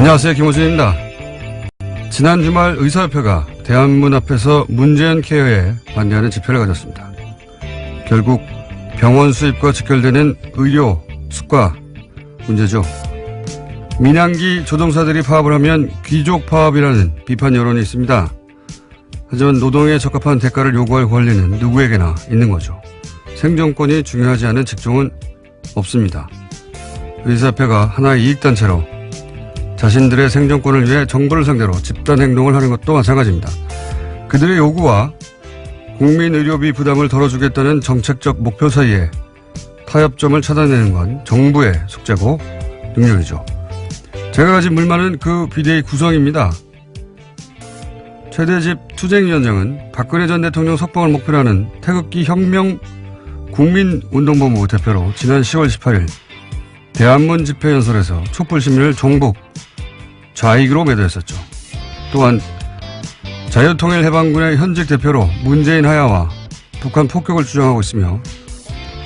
안녕하세요. 김호준입니다. 지난 주말 의사협회가 대한문 앞에서 문재인 케어에 반대하는 집회를 가졌습니다. 결국 병원 수입과 직결되는 의료 수가 문제죠. 민항기 조종사들이 파업을 하면 귀족 파업이라는 비판 여론이 있습니다. 하지만 노동에 적합한 대가를 요구할 권리는 누구에게나 있는 거죠. 생존권이 중요하지 않은 직종은 없습니다. 의사협회가 하나의 이익단체로 자신들의 생존권을 위해 정부를 상대로 집단행동을 하는 것도 마찬가지입니다. 그들의 요구와 국민의료비 부담을 덜어주겠다는 정책적 목표 사이에 타협점을 찾아내는 건 정부의 숙제고 능력이죠. 제가 가진 물만은 그 비대위 구성입니다. 최대집 투쟁위원장은 박근혜 전 대통령 석방을 목표로 하는 태극기 혁명 국민운동본부 대표로 지난 10월 18일 대한문 집회 연설에서 촛불 시민을 종북, 좌익으로 매도했었죠. 또한 자유통일해방군의 현직 대표로 문재인 하야와 북한 폭격을 주장하고 있으며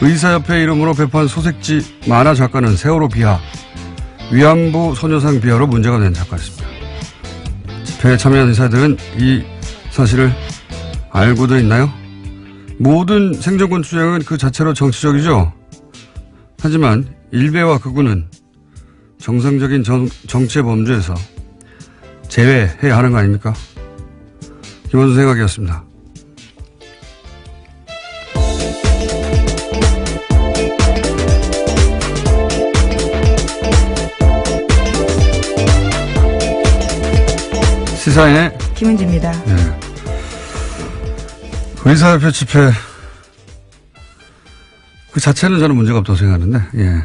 의사협회 이름으로 배포한 소색지 만화 작가는 세월호 비하, 위안부 소녀상 비하로 문제가 된 작가였습니다. 집회에 참여한 의사들은 이 사실을 알고도 있나요? 모든 생존권 주장은 그 자체로 정치적이죠. 하지만 일베와 극우는 정상적인 정치의 범주에서 제외해야 하는 거 아닙니까? 김원준 생각이었습니다. 시사인의 김은지입니다. 네. 의사협회 집회 그 자체는 저는 문제가 없다고 생각하는데, 예.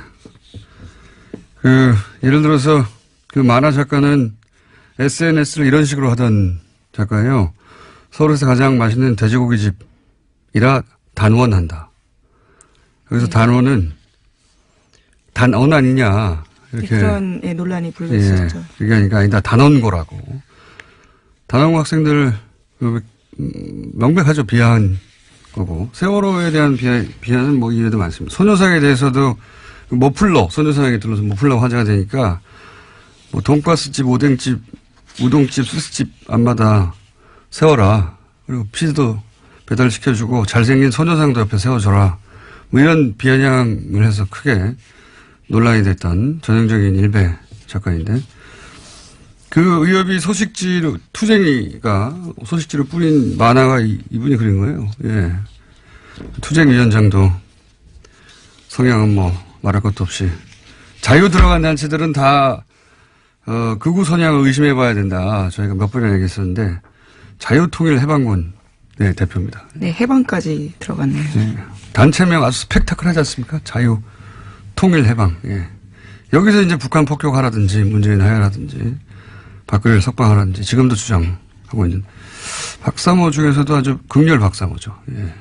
예를 들어서 그 만화 작가는 SNS를 이런 식으로 하던 작가예요. 서울에서 가장 맛있는 돼지고기집이라 단원한다. 여기서 네. 단원은 단언 아니냐 이렇게 그런 논란이 불렸었죠. 예, 그게 아니다 단원고라고. 단원고 학생들 명백하죠. 비하한 거고 세월호에 대한 비하는 뭐 이유도 많습니다. 소녀상에 대해서도 머플러 소녀상에 들러서 머플러 화제가 되니까 뭐 돈가스집, 오뎅집, 우동집, 스시집 앞마다 세워라. 그리고 피자도 배달시켜주고 잘생긴 소녀상도 옆에 세워줘라. 뭐 이런 비아냥을 해서 크게 논란이 됐던 전형적인 일베 작가인데 그 의협이 소식지로 투쟁이가 소식지를 뿌린 만화가 이분이 그린 거예요. 예. 투쟁위원장도 성향은 뭐 말할 것도 없이 자유 들어간 단체들은 다 극우 선양을 의심해 봐야 된다. 저희가 몇 번이나 얘기했었는데 자유통일해방군 네, 대표입니다. 네, 해방까지 들어갔네요. 네. 단체명 아주 스펙타클하지 않습니까? 자유통일해방. 예. 여기서 이제 북한 폭격하라든지 문재인 하야라든지 박근혜를 석방하라든지 지금도 주장하고 있는 박사모 중에서도 아주 극렬 박사모죠. 예.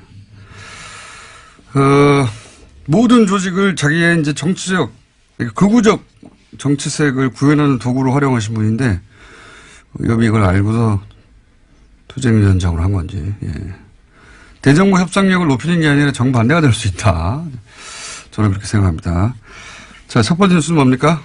모든 조직을 자기의 이제 정치적, 극우적 정치색을 구현하는 도구로 활용하신 분인데, 여비 이걸 알고서 투쟁위원장으로 한 건지, 예. 대정부 협상력을 높이는 게 아니라 정반대가 될 수 있다. 저는 그렇게 생각합니다. 자, 첫 번째 뉴스는 뭡니까?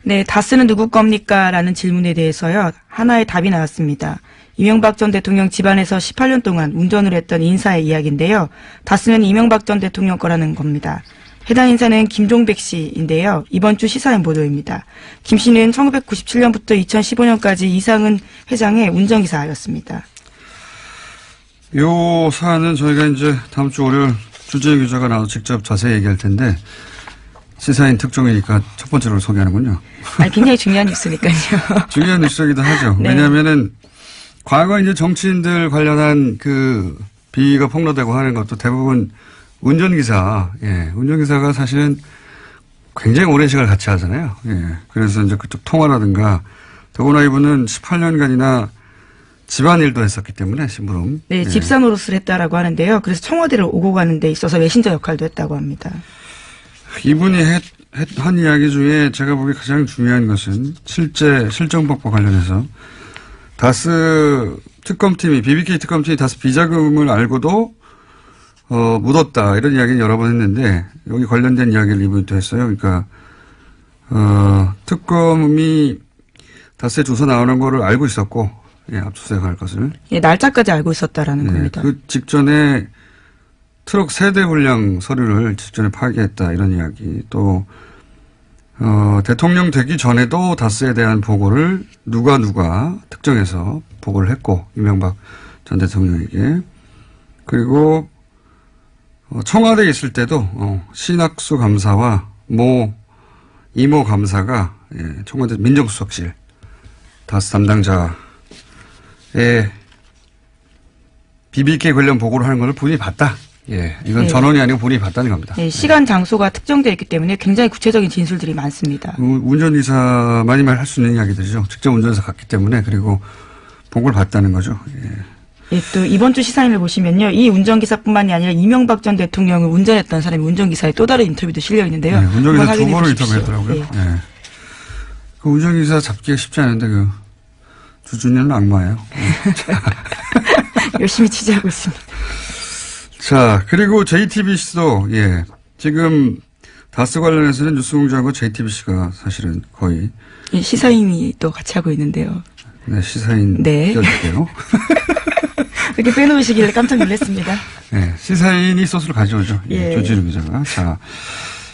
네, 다스는 누구 겁니까? 라는 질문에 대해서요, 하나의 답이 나왔습니다. 이명박 전 대통령 집안에서 18년 동안 운전을 했던 인사의 이야기인데요. 다스는 이명박 전 대통령 거라는 겁니다. 해당 인사는 김종백 씨인데요. 이번 주 시사인 보도입니다. 김 씨는 1997년부터 2015년까지 이상은 회장의 운전기사였습니다. 요 사안은 저희가 이제 다음 주 월요일 주재영 기자가 나와서 직접 자세히 얘기할 텐데 시사인 특종이니까 첫 번째로 소개하는군요. 굉장히 중요한 뉴스니까요. 중요한 뉴스이기도 하죠. 네. 왜냐하면은 과거 이제 정치인들 관련한 그 비위가 폭로되고 하는 것도 대부분 운전기사, 예, 운전기사가 사실은 굉장히 오랜 시간을 같이 하잖아요. 예, 그래서 이제 그쪽 통화라든가 더구나 이분은 18년간이나 집안일도 했었기 때문에 심부름. 네, 예. 집사 노릇을 했다라고 하는데요. 그래서 청와대를 오고 가는 데 있어서 메신저 역할도 했다고 합니다. 이분이 한 이야기 중에 제가 보기에 가장 중요한 것은 실제 실정법과 관련해서 다스 특검팀이 BBK 특검팀이 다스 비자금을 알고도 묻었다 이런 이야기는 여러 번 했는데 여기 관련된 이야기를 이분이 또 했어요. 그러니까 특검이 다스의 조사 나오는 거를 알고 있었고, 예, 압수수색할 것을. 예, 날짜까지 알고 있었다라는 겁니다. 그 직전에 트럭 세대 분량 서류를 직전에 파기했다 이런 이야기. 또 대통령 되기 전에도 다스에 대한 보고를 누가 특정해서 보고를 했고 이명박 전 대통령에게. 그리고 청와대에 있을 때도 신학수 감사와 이모 감사가 청와대 민정수석실 다스 담당자의 BBK 관련 보고를 하는 것을 본인이 봤다. 예, 이건 전원이 아니고 본인이 봤다는 겁니다. 예, 시간, 장소가 특정되어 있기 때문에 굉장히 구체적인 진술들이 많습니다. 운전기사만이 할 수 있는 이야기들이죠. 직접 운전해서 갔기 때문에. 그리고 보고를 봤다는 거죠. 예. 예, 또 이번 주 시사인을 보시면요. 이 운전기사뿐만이 아니라 이명박 전 대통령을 운전했던 사람이 운전기사의 또 다른 인터뷰도 실려 있는데요. 네, 운전기사 두 번을 인터뷰했더라고요. 예. 그 운전기사 잡기가 쉽지 않은데 주준이는 악마예요. 열심히 취재하고 있습니다. 자, 그리고 JTBC도, 지금 다스 관련해서는 뉴스공장과 JTBC가 사실은 거의. 예, 시사인이 또 같이 하고 있는데요. 네, 시사인. 네. 띄워줄게요. 이렇게 빼놓으시길래 깜짝 놀랐습니다. 네, 시사인이 소스를 가져오죠. 예. 조지루 기자가. 자,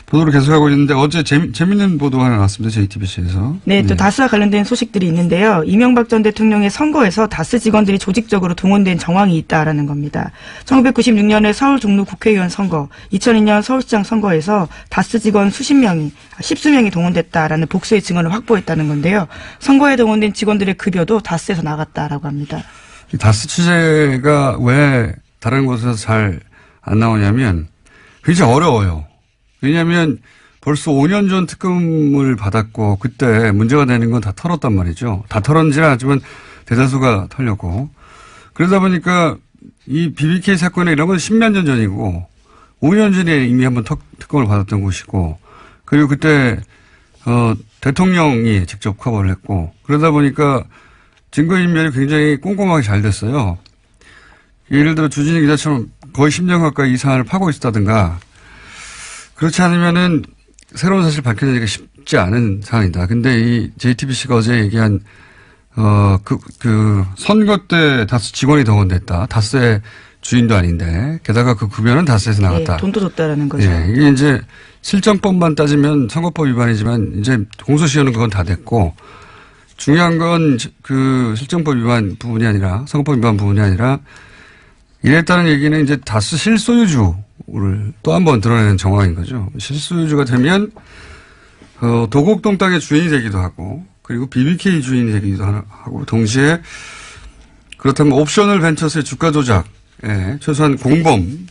보도를 계속하고 있는데 어제 재밌는 보도가 하나 나왔습니다. JTBC에서. 네, 또 다스와 관련된 소식들이 있는데요. 이명박 전 대통령의 선거에서 다스 직원들이 조직적으로 동원된 정황이 있다라는 겁니다. 1996년에 서울 종로 국회의원 선거, 2002년 서울시장 선거에서 다스 직원 십수 명이 동원됐다라는 복수의 증언을 확보했다는 건데요. 선거에 동원된 직원들의 급여도 다스에서 나갔다라고 합니다. 이 다스 취재가 왜 다른 곳에서 잘 안 나오냐면 굉장히 어려워요. 왜냐하면 벌써 5년 전 특검을 받았고 그때 문제가 되는 건 다 털었단 말이죠. 다 털었는지는 하지만 대다수가 털렸고 그러다 보니까 이 BBK 사건에 이런 건 10몇 년 전이고 5년 전에 이미 한번 특검을 받았던 곳이고 그리고 그때 대통령이 직접 커버를 했고 그러다 보니까 증거인멸이 굉장히 꼼꼼하게 잘 됐어요. 예를 들어 주진희 기자처럼 거의 10년 가까이 이 사안을 파고 있었다든가 그렇지 않으면은 새로운 사실 밝혀내기가 쉽지 않은 상황이다. 근데 이 JTBC가 어제 얘기한, 선거 때 다스 직원이 동원됐다. 다스의 주인도 아닌데, 게다가 그 급여는 다스에서 나갔다. 네, 돈도 줬다라는 거죠. 예, 이게 이제 실정법만 따지면 선거법 위반이지만 이제 공소시효는 그건 다 됐고, 중요한 건 그 실정법 위반 부분이 아니라, 선거법 위반 부분이 아니라, 이랬다는 얘기는 이제 다스 실소유주를 또 한 번 드러내는 정황인 거죠. 실소유주가 되면 도곡동 땅의 주인이 되기도 하고 그리고 BBK 주인이 되기도 하고 동시에 그렇다면 옵셔널 벤처스의 주가 조작에 최소한 공범이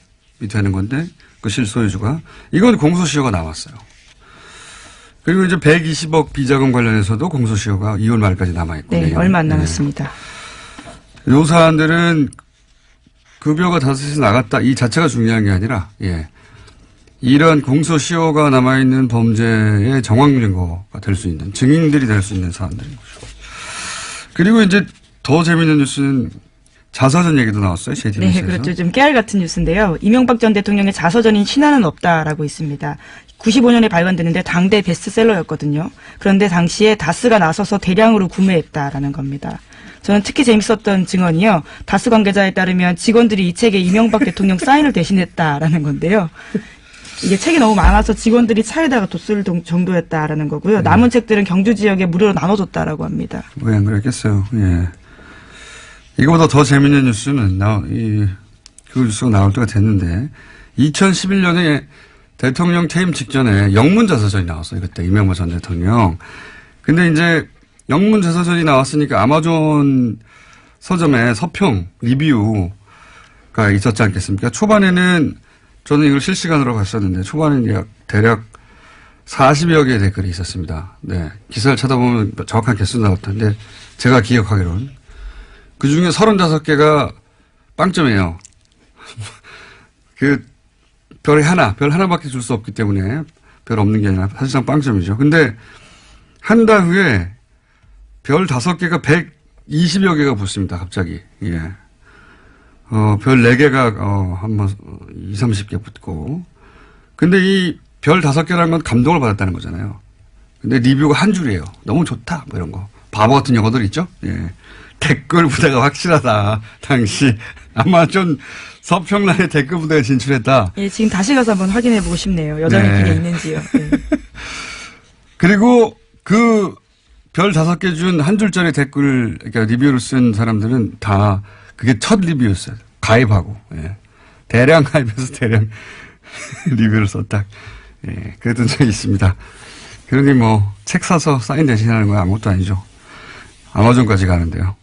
되는 건데 그 실소유주가 이건 공소시효가 남았어요. 그리고 이제 120억 비자금 관련해서도 공소시효가 2월 말까지 남아있고 네, 얼마 안 남았습니다. 요 사안들은 급여가 다스에서 나갔다 이 자체가 중요한 게 아니라 이런 공소시효가 남아있는 범죄의 정황 증거가 될 수 있는 증인들이 될 수 있는 사안들인 거죠. 그리고 이제 더 재미있는 뉴스는 자서전 얘기도 나왔어요. JTBC에서. 네, 그렇죠. 좀 깨알 같은 뉴스인데요. 이명박 전 대통령의 자서전인 신화는 없다라고 있습니다. 95년에 발간됐는데 당대 베스트셀러였거든요. 그런데 당시에 다스가 나서서 대량으로 구매했다라는 겁니다. 저는 특히 재밌었던 증언이요. 다스 관계자에 따르면 직원들이 이 책에 이명박 대통령 사인을 대신했다라는 건데요. 이게 책이 너무 많아서 직원들이 차에다가 뒀을 정도였다라는 거고요. 남은 책들은 경주 지역에 무료로 나눠줬다라고 합니다. 왜 안 그랬겠어요. 예. 이거보다 더 재밌는 뉴스는 그 뉴스가 나올 때가 됐는데 2011년에 대통령 퇴임 직전에 영문 자서전이 나왔어요. 그때 이명박 전 대통령. 근데 이제 영문 자서전이 나왔으니까 아마존 서점에 서평, 리뷰가 있었지 않겠습니까? 초반에는 저는 이걸 실시간으로 봤었는데 초반에는 대략 40여 개의 댓글이 있었습니다. 네. 기사를 찾아보면 정확한 개수 나올 텐데 제가 기억하기로는 그 중에 35개가 빵점이에요. 별 하나밖에 줄 수 없기 때문에 별 없는 게 아니라 사실상 빵점이죠. 근데 한 달 후에 별 5개가 120여 개가 붙습니다. 갑자기. 예. 별 4개가, 한번 20, 30개 붙고. 근데 이 별 5개라는 건 감동을 받았다는 거잖아요. 근데 리뷰가 한 줄이에요. 너무 좋다. 뭐 이런 거. 바보 같은 용어들 있죠? 예. 댓글 부대가 확실하다. 당시 아마 좀 서평란에 댓글 부대가 진출했다. 예, 지금 다시 가서 한번 확인해 보고 싶네요. 여전히 네. 그게 있는지요. 예. 그리고 그 별 5개 준 한 줄짜리 댓글, 그러니까 리뷰를 쓴 사람들은 다 그게 첫 리뷰였어요. 가입하고. 예. 대량 가입해서 대량 리뷰를 썼다. 예. 그랬던 적이 있습니다. 그러니 뭐 책 사서 사인 대신하는 건 아무것도 아니죠. 아마존까지 가는데요.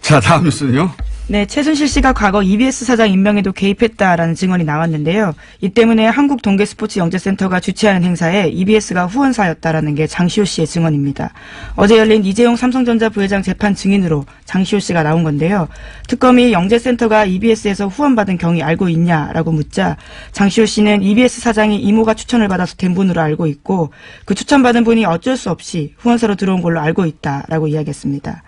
자, 다음 뉴스는요. 네, 최순실 씨가 과거 EBS 사장 임명에도 개입했다라는 증언이 나왔는데요. 이 때문에 한국동계스포츠영재센터가 주최하는 행사에 EBS가 후원사였다라는 게 장시호 씨의 증언입니다. 어제 열린 이재용 삼성전자 부회장 재판 증인으로 장시호 씨가 나온 건데요. 특검이 영재센터가 EBS에서 후원받은 경위 알고 있냐라고 묻자 장시호 씨는 EBS 사장이 이모가 추천을 받아서 된 분으로 알고 있고 그 추천받은 분이 어쩔 수 없이 후원사로 들어온 걸로 알고 있다라고 이야기했습니다.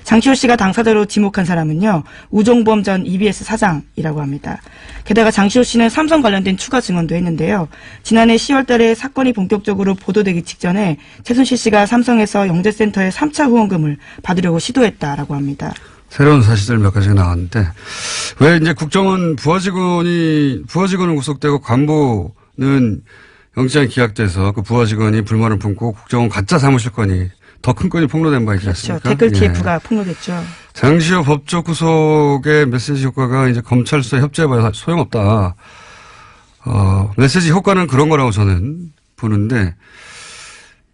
장시호 씨가 당사자로 지목한 사람은요, 우종범 전 EBS 사장이라고 합니다. 게다가 장시호 씨는 삼성 관련된 추가 증언도 했는데요. 지난해 10월 달에 사건이 본격적으로 보도되기 직전에 최순실 씨가 삼성에서 영재센터의 3차 후원금을 받으려고 시도했다라고 합니다. 새로운 사실들 몇 가지가 나왔는데, 왜 이제 국정원 부하직원은 구속되고 간부는 영장이 기각돼서 그 부하직원이 불만을 품고 국정원 가짜 사무실 건이 더 큰 건이 폭로된 바 있지 않습니까? 그렇죠. 댓글 TF가 폭로됐죠. 장시호 법적 구속의 메시지 효과가 이제 검찰수사 협조해봐야 소용없다. 메시지 효과는 그런 거라고 저는 보는데,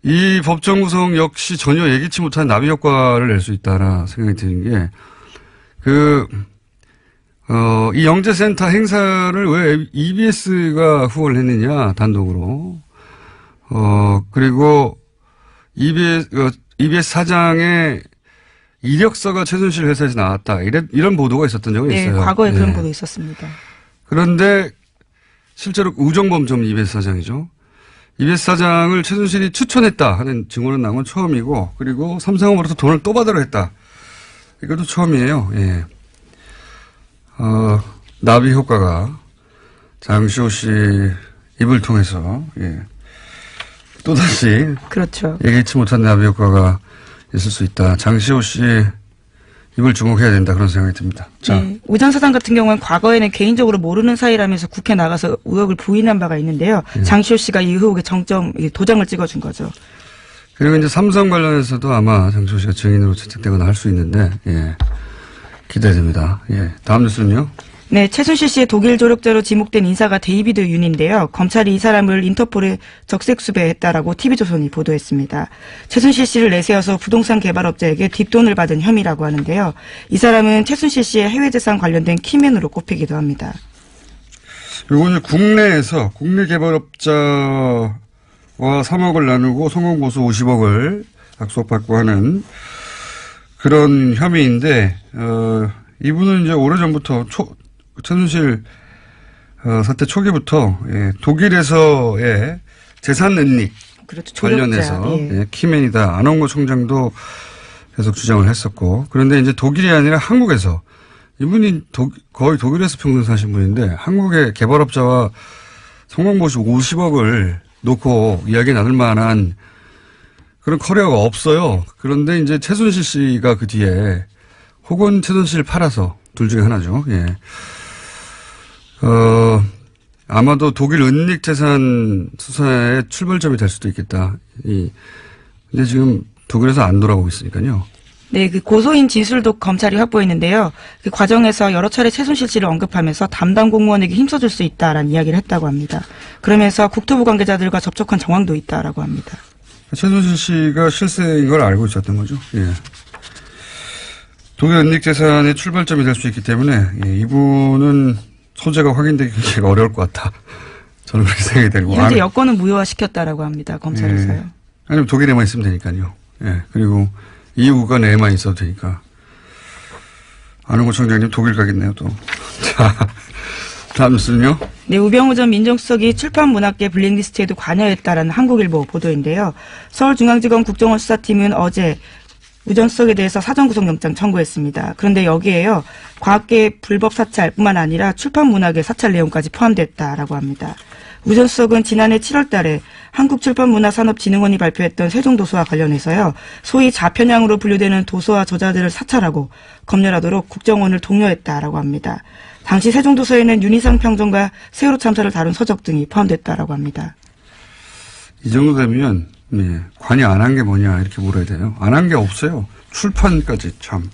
이 법정 구속 역시 전혀 예기치 못한 나비 효과를 낼 수 있다라 생각이 드는 게, 이 영재센터 행사를 왜 EBS가 후원을 했느냐, 단독으로. 그리고 EBS 사장의 이력서가 최순실 회사에서 나왔다. 이런 보도가 있었던 적이 네, 있어요. 과거에 그런 보도 있었습니다. 그런데 실제로 우종범 전 EBS 사장이죠. EBS 사장을 최순실이 추천했다 하는 증언은 나온 건 처음이고, 그리고 삼성으로부터 돈을 또 받으러 했다. 이것도 처음이에요. 예. 나비 효과가 장시호 씨 입을 통해서, 예. 또다시. 그렇죠. 예기치 못한 나비 효과가 있을 수 있다. 장시호 씨 입을 주목해야 된다. 그런 생각이 듭니다. 자. 네, 우전 사장 같은 경우는 과거에는 개인적으로 모르는 사이라면서 국회 나가서 의혹을 부인한 바가 있는데요. 장시호 씨가 이 의혹의 도장을 찍어준 거죠. 그리고 이제 삼성 관련해서도 아마 장시호 씨가 증인으로 채택되거나 할 수 있는데, 예. 기대됩니다. 예. 다음 뉴스는요. 네, 최순실 씨의 독일 조력자로 지목된 인사가 데이비드 윤인데요. 검찰이 이 사람을 인터폴에 적색 수배했다라고 TV조선이 보도했습니다. 최순실 씨를 내세워서 부동산 개발업자에게 뒷돈을 받은 혐의라고 하는데요. 이 사람은 최순실 씨의 해외재산 관련된 키맨으로 꼽히기도 합니다. 요거는 국내에서 국내 개발업자와 3억을 나누고 성공보수 50억을 약속받고 하는 그런 혐의인데, 이분은 이제 오래전부터 최순실 사태 초기부터, 예, 독일에서의 재산 은닉, 그렇죠. 관련해서, 예. 예, 키맨이다. 안홍구 총장도 계속 주장을 했었고, 그런데 이제 독일이 아니라 한국에서, 이분이 거의 독일에서 평생 사신 분인데, 한국의 개발업자와 성공보수 50억을 놓고 이야기 나눌 만한 그런 커리어가 없어요. 그런데 이제 최순실 씨가 그 뒤에, 혹은 최순실을 팔아서 둘 중에 하나죠. 예. 아마도 독일 은닉 재산 수사의 출발점이 될 수도 있겠다. 근데 지금 독일에서 안 돌아오고 있으니까요. 네, 그 고소인 진술도 검찰이 확보했는데요. 그 과정에서 여러 차례 최순실 씨를 언급하면서 담당 공무원에게 힘써줄 수 있다라는 이야기를 했다고 합니다. 그러면서 국토부 관계자들과 접촉한 정황도 있다라고 합니다. 최순실 씨가 실세인 걸 알고 있었던 거죠. 예. 독일 은닉 재산의 출발점이 될 수 있기 때문에, 예, 이분은 소재가 확인되기 굉장히 어려울 것 같다. 저는 그렇게 생각이 되고. 현재 여권은 무효화시켰다라고 합니다. 검찰에서요. 예. 아니면 독일에만 있으면 되니까요. 예. 그리고 EU가 내에만 있어도 되니까. 안홍구 총장님 독일 가겠네요, 또. 자, 다음 뉴스는요. 네, 우병우 전 민정수석이 출판문학계 블랙리스트에도 관여했다라는 한국일보 보도인데요. 서울중앙지검 국정원 수사팀은 어제 우 전 수석에 대해서 사전구속영장 청구했습니다. 그런데 여기에요, 과학계 불법 사찰뿐만 아니라 출판문학의 사찰 내용까지 포함됐다라고 합니다. 우 전 수석은 지난해 7월 달에 한국출판문화산업진흥원이 발표했던 세종도서와 관련해서요. 소위 좌편향으로 분류되는 도서와 저자들을 사찰하고 검열하도록 국정원을 독려했다라고 합니다. 당시 세종도서에는 윤희상 평전과 세월호 참사를 다룬 서적 등이 포함됐다라고 합니다. 이 정도 되면 네, 관여 안 한 게 뭐냐 이렇게 물어야 돼요. 안 한 게 없어요. 출판까지 참.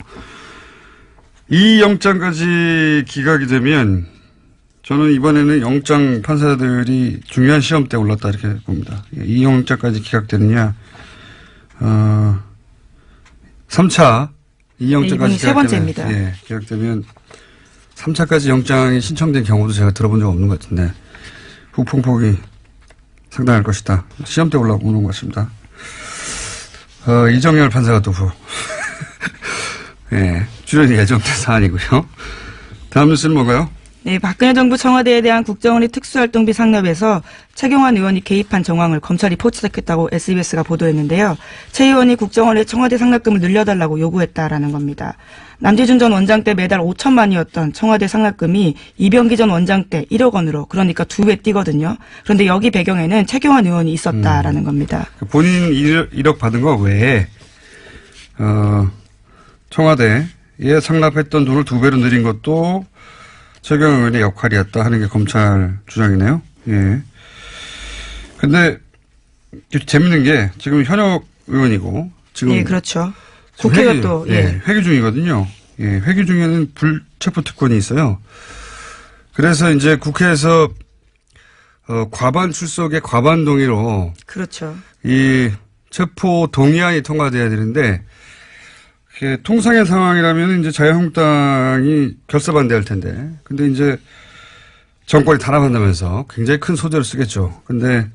이 영장까지 기각이 되면 저는 이번에는 영장 판사들이 중요한 시험대에 올랐다 이렇게 봅니다. 이 영장까지 기각되느냐 3차 이 영장까지 네, 세 번째입니다. 예, 기각되면 3차까지 영장이 신청된 경우도 제가 들어본 적 없는 것 같은데 후폭풍이 상당할 것이다. 시험대 올라오는 것 같습니다. 이정열 판사가 또 예, 출연이 예정된 사안이고요. 다음 뉴스는 뭔가요? 네, 박근혜 정부 청와대에 대한 국정원의 특수활동비 상납에서 최경환 의원이 개입한 정황을 검찰이 포착했다고 SBS가 보도했는데요. 최 의원이 국정원에 청와대 상납금을 늘려달라고 요구했다라는 겁니다. 남재준 전 원장 때 매달 5천만이었던 청와대 상납금이 이병기 전 원장 때 1억 원으로 그러니까 2배 뛰거든요. 그런데 여기 배경에는 최경환 의원이 있었다라는 겁니다. 본인 1억 받은 거 외에 청와대에 상납했던 돈을 2배로 늘린 것도 최경환 의원의 역할이었다 하는 게 검찰 주장이네요. 예. 근데 재밌는 게 지금 현역 의원이고 지금 예, 그렇죠. 국회가 또 예, 회기 중이거든요. 예, 회기 중에는 불체포 특권이 있어요. 그래서 이제 국회에서 과반 출석의 과반 동의로 그렇죠. 이 체포 동의안이 통과돼야 되는데 통상의 상황이라면 이제 자유한국당이 결사 반대할 텐데, 근데 이제 정권이 탄압한다면서 굉장히 큰 소재를 쓰겠죠. 근데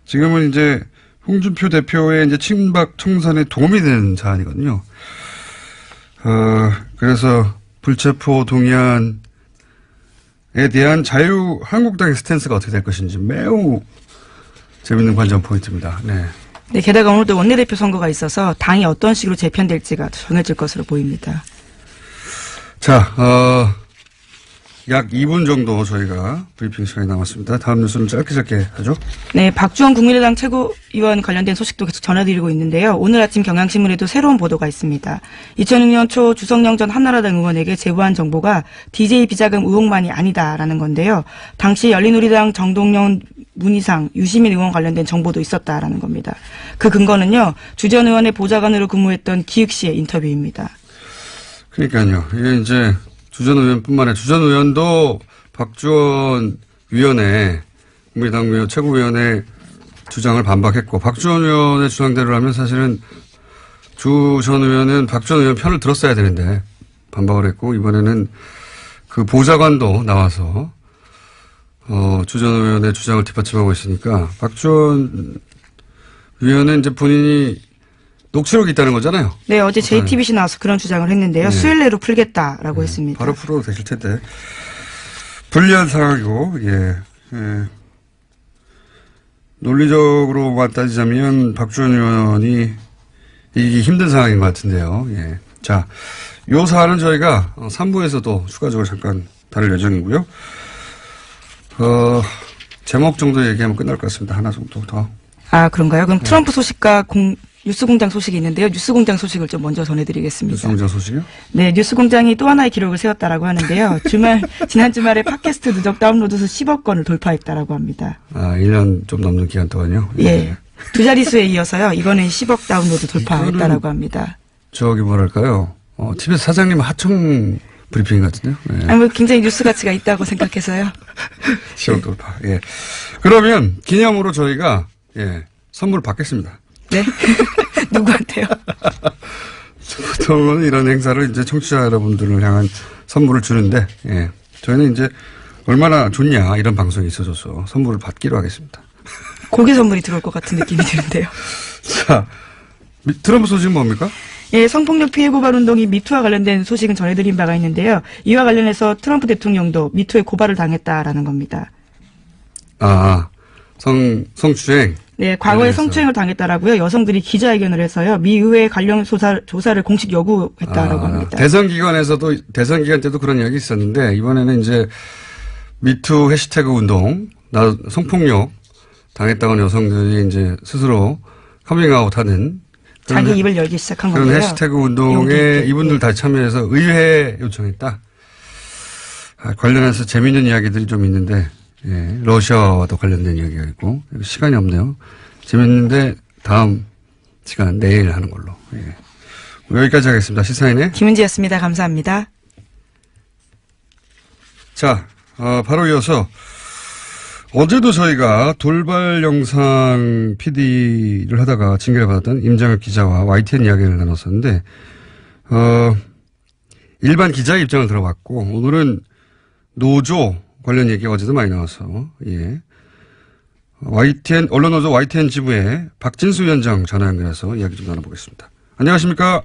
지금은 이제 홍준표 대표의 이제 친박 청산에 도움이 되는 사안이거든요. 그래서 불체포 동의안에 대한 자유한국당의 스탠스가 어떻게 될 것인지 매우 재밌는 관전 포인트입니다. 네. 네, 게다가 오늘도 원내대표 선거가 있어서 당이 어떤 식으로 재편될지가 정해질 것으로 보입니다. 자, 약 2분 정도 저희가 브리핑 시간이 남았습니다. 다음 뉴스는 짧게 하죠. 네, 박주원 국민의당 최고위원 관련된 소식도 계속 전해드리고 있는데요. 오늘 아침 경향신문에도 새로운 보도가 있습니다. 2006년 초 주성영 전 한나라당 의원에게 제보한 정보가 DJ 비자금 의혹만이 아니다라는 건데요. 당시 열린우리당 정동영, 문희상, 유시민 의원 관련된 정보도 있었다라는 겁니다. 그 근거는요. 주 전 의원의 보좌관으로 근무했던 기익 씨의 인터뷰입니다. 그러니까요. 이게 이제 주 전 의원뿐만 아니라 주 전 의원도 박주원 위원회, 국민의당 위원 최고위원회 주장을 반박했고 박주원 의원의 주장대로라면 사실은 주 전 의원은 박주원 의원 편을 들었어야 되는데 반박을 했고 이번에는 그 보좌관도 나와서 주 전 의원의 주장을 뒷받침하고 있으니까 박주원 위원은 이제 본인이 녹취록이 있다는 거잖아요. 네, 어제 JTBC 나와서 그런 주장을 했는데요. 네. 수요일 내로 풀겠다라고 했습니다. 바로 풀어도 되실 텐데. 불리한 상황이고, 예. 논리적으로만 따지자면 박주원 의원이 이기기 힘든 상황인 것 같은데요. 예. 자, 요 사안은 저희가 3부에서도 추가적으로 잠깐 다룰 예정이고요. 제목 정도 얘기하면 끝날 것 같습니다. 하나 정도 더. 아, 그런가요? 그럼 트럼프 소식과 뉴스공장 소식이 있는데요. 뉴스공장 소식을 좀 먼저 전해드리겠습니다. 뉴스공장 소식이요? 네, 뉴스공장이 또 하나의 기록을 세웠다라고 하는데요. 지난 주말에 팟캐스트 누적 다운로드 수 10억 건을 돌파했다라고 합니다. 아, 1년 좀 넘는 기간 동안요? 예. 두 자릿수에 이어서요. 이번엔 10억 다운로드 돌파했다라고 합니다. 저기 뭐랄까요? TBS 사장님 하청 브리핑 같은데요? 네. 아니, 뭐 굉장히 뉴스 가치가 있다고 생각해서요. 10억 돌파. 예. 그러면 기념으로 저희가 선물을 받겠습니다. 네? 누구한테요? 보통은 이런 행사를 이제 청취자 여러분들을 향한 선물을 주는데, 저희는 이제 얼마나 좋냐, 이런 방송이 있어줘서 선물을 받기로 하겠습니다. 고기 선물이 들어올 것 같은 느낌이 드는데요. 자, 트럼프 소식은 뭡니까? 예, 성폭력 피해 고발 운동이 미투와 관련된 소식은 전해드린 바가 있는데요. 이와 관련해서 트럼프 대통령도 미투에 고발을 당했다라는 겁니다. 아, 성추행. 네, 과거에 성추행을 당했다라고요. 여성들이 기자회견을 해서요. 미 의회 관련 조사를 공식 요구했다라고 합니다. 대선 기간 때도 그런 이야기 있었는데 이번에는 이제 미투 해시태그 운동 성폭력 당했다는 여성들이 이제 스스로 커밍아웃하는 자기 입을 열기 시작한 그런 건데요. 해시태그 운동에 이분들 다 참여해서 의회 요청했다. 관련해서 재미있는 이야기들이 좀 있는데, 예, 러시아와도 관련된 이야기가 있고, 시간이 없네요. 재밌는데 다음 시간 내일 하는 걸로. 예. 여기까지 하겠습니다. 시사인의 김은지였습니다. 감사합니다. 자, 바로 이어서 어제도 저희가 돌발 영상 PD를 하다가 징계를 받았던 임장혁 기자와 YTN 이야기를 나눴었는데, 일반 기자의 입장을 들어봤고, 오늘은 노조 관련 얘기가 어제도 많이 나와서, 예. YTN, 언론노조 YTN 지부의 박진수 위원장 전화 연결해서 이야기 좀 나눠보겠습니다. 안녕하십니까?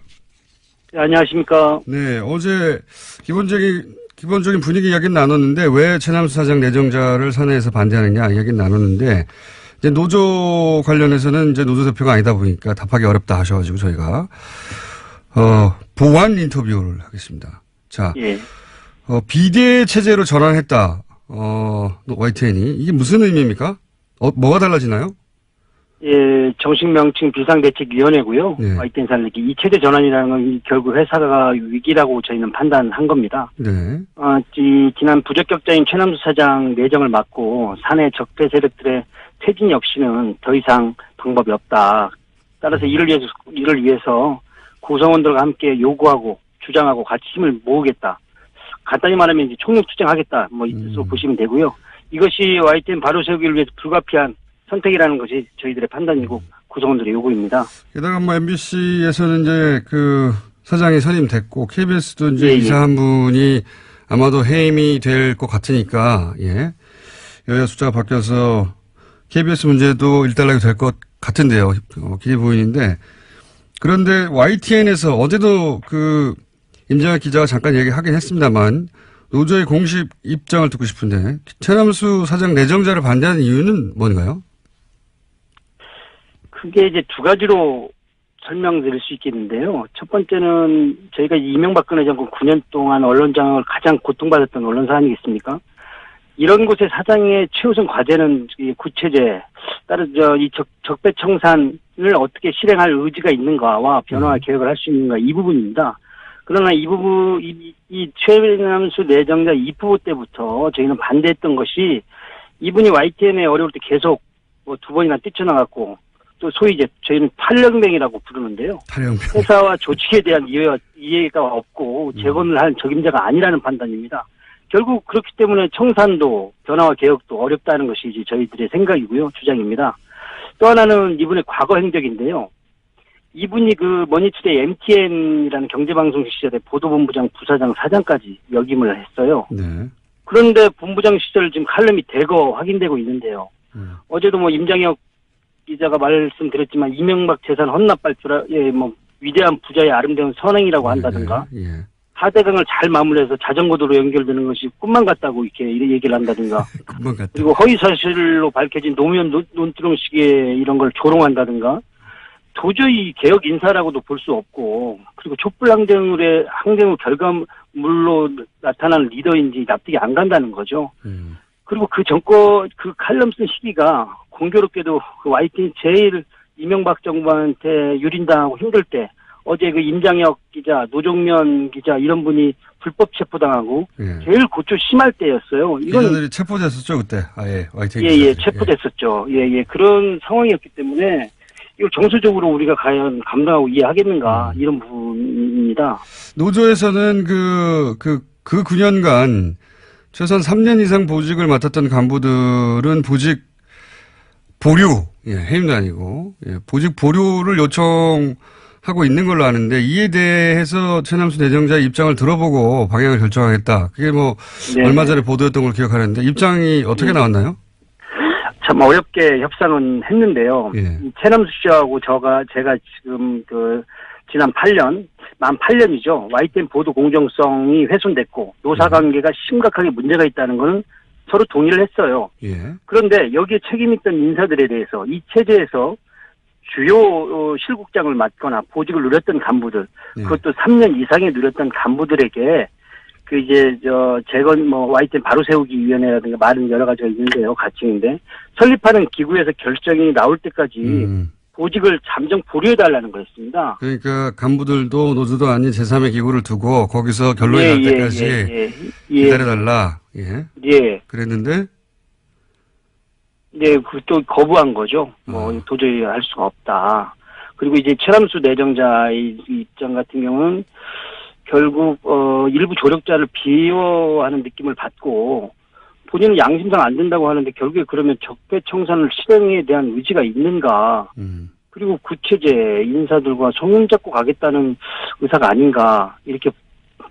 네, 안녕하십니까? 네, 어제 기본적인 분위기 이야기는 나눴는데 왜 최남수 사장 내정자를 사내에서 반대하느냐 이야기는 나눴는데 이제 노조 관련해서는 이제 노조 대표가 아니다 보니까 답하기 어렵다 하셔가지고 저희가 보완 인터뷰를 하겠습니다. 자, 예. 비대 체제로 전환했다. YTN이 이게 무슨 의미입니까? 뭐가 달라지나요? 예, 정식 명칭 비상대책위원회고요. 네. YTN 살리기 이 체제 전환이라는 건 결국 회사가 위기라고 저희는 판단한 겁니다. 네. 지난 부적격자인 최남수 사장 내정을 막고 사내 적대 세력들의 퇴진 역시는 더 이상 방법이 없다. 따라서 이를 위해서 구성원들과 함께 요구하고 주장하고 같이 힘을 모으겠다. 간단히 말하면 이제 총력투쟁하겠다. 뭐 이 뜻으로 보시면 되고요. 이것이 YTN 바로 세우기를 위해서 불가피한 선택이라는 것이 저희들의 판단이고 구성원들의 요구입니다. 게다가 뭐 MBC에서는 이제 그 사장이 선임됐고 KBS도 이제 예, 이사 한 분이 아마도 해임이 될 것 같으니까 예. 여야 숫자가 바뀌어서 KBS 문제도 일단락이 될 것 같은데요. 기대보이는데 그런데 YTN에서 어제도 그 임장혁 기자가 잠깐 얘기하긴 했습니다만 노조의 공식 입장을 듣고 싶은데 최남수 사장 내정자를 반대하는 이유는 뭔가요? 크게 이제 두 가지로 설명드릴 수 있겠는데요. 첫 번째는 저희가 이명박근혜 정권 9년 동안 언론장악을 가장 고통받았던 언론사 아니겠습니까? 이런 곳의 사장의 최우선 과제는 이 구체제, 따라서 이 적폐청산을 어떻게 실행할 의지가 있는가와 변화와 계획을 할 수 있는가 이 부분입니다. 그러나 이 부분, 이 최남수 내정자 입후보 때부터 저희는 반대했던 것이 이분이 YTN에 어려울 때 계속 뭐 두 번이나 뛰쳐나갔고 또 소위 이제 저희는 탈영맹이라고 부르는데요. 탈영맹. 회사와 조직에 대한 이해가 없고 재건을 할 적임자가 아니라는 판단입니다. 결국 그렇기 때문에 청산도 변화와 개혁도 어렵다는 것이 이제 저희들의 생각이고요. 주장입니다. 또 하나는 이분의 과거 행적인데요. 이분이 그 머니투데이 MTN이라는 경제방송 시절에 보도본부장, 부사장, 사장까지 역임을 했어요. 네. 그런데 본부장 시절 지금 칼럼이 대거 확인되고 있는데요. 어제도 뭐 임장혁 기자가 말씀드렸지만 이명박 재산 헌납 발표에 뭐 위대한 부자의 아름다운 선행이라고 한다든가 예. 하대강을 잘 마무리해서 자전거도로 연결되는 것이 꿈만 같다고 이렇게 얘기를 한다든가 금방 갔다. 그리고 허위사실로 밝혀진 노무현 논두렁식의 이런 걸 조롱한다든가 도저히 개혁 인사라고도 볼 수 없고 그리고 촛불 항쟁의 결과물로 나타나는 리더인지 납득이 안 간다는 거죠. 그리고 그 칼럼 쓴 시기가 공교롭게도 그 YTN 제일 이명박 정부한테 유린당하고 힘들 때 어제 그 임장혁 기자, 노종면 기자 이런 분이 불법 체포당하고 예. 제일 고초 심할 때였어요. 이건 기자들이 체포됐었죠 그때. 아예 YTN 예, 기자들이. 체포됐었죠. 예, 그런 상황이었기 때문에 이걸 정서적으로 우리가 과연 감당하고 이해하겠는가 이런 부분입니다. 노조에서는 그 9년간 최소한 3년 이상 보직을 맡았던 간부들은 보직 보류, 해임도 아니고, 보직 보류를 요청하고 있는 걸로 아는데, 이에 대해서 최남수 내정자의 입장을 들어보고 방향을 결정하겠다. 그게 뭐, 네. 얼마 전에 보도했던 걸 기억하는데, 입장이 어떻게 나왔나요? 참 어렵게 협상은 했는데요. 예. 최남수 씨하고 제가 지금 지난 8년, 만 8년이죠. YTN 보도 공정성이 훼손됐고, 노사관계가 심각하게 문제가 있다는 거는 서로 동의를 했어요. 예. 그런데 여기에 책임있던 인사들에 대해서 이 체제에서 주요 실국장을 맡거나 보직을 누렸던 간부들, 그것도 3년 이상에 누렸던 간부들에게 재건 YTN 바로 세우기 위원회라든가 말은 여러 가지가 있는데요. 가칭인데 설립하는 기구에서 결정이 나올 때까지 보직을 잠정 보류해달라는 거였습니다. 그러니까 간부들도 노조도 아닌 제3의 기구를 두고 거기서 결론이 날 때까지 기다려달라. 예. 예. 그랬는데 네, 또 거부한 거죠. 도저히 할 수가 없다. 그리고 이제 최람수 내정자의 입장 같은 경우는 결국 일부 조력자를 비호하는 느낌을 받고 본인은 양심상 안 된다고 하는데 결국에 그러면 적폐청산을 실행에 대한 의지가 있는가? 그리고 구체제 인사들과 손을 잡고 가겠다는 의사가 아닌가 이렇게